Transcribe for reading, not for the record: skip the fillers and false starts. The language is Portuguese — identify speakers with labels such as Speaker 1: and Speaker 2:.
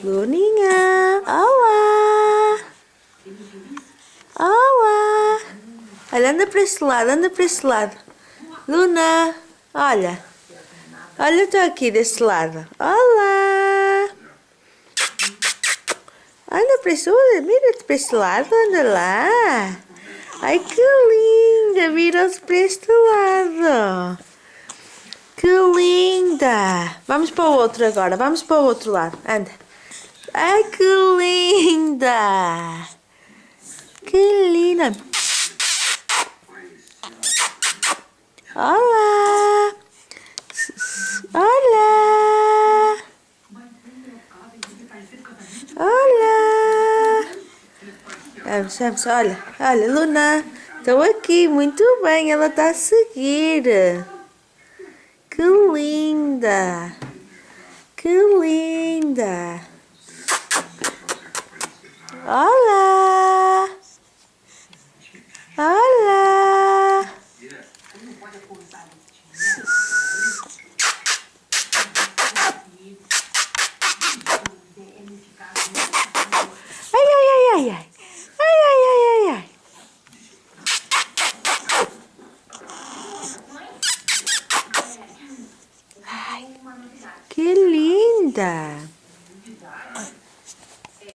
Speaker 1: Luninha, olá! Olá! Olha, anda para este lado, anda para este lado. Luna, olha. Olha, estou aqui deste lado. Olá! Anda para este lado, mira-te para este lado, anda lá. Ai, que linda! Vira-se para este lado. Que linda! Vamos para o outro agora, vamos para o outro lado. Anda. Ai, que linda! Que linda! Olá! Olá! Olá! Vamos, vamos, olha, olha, Luna, estou aqui, muito bem, ela está a seguir. Que linda! Que linda! Olá! Olá! Ai, ai, ai, ai, ai! Ai, ai, ai, ai, ai! Ai, que linda!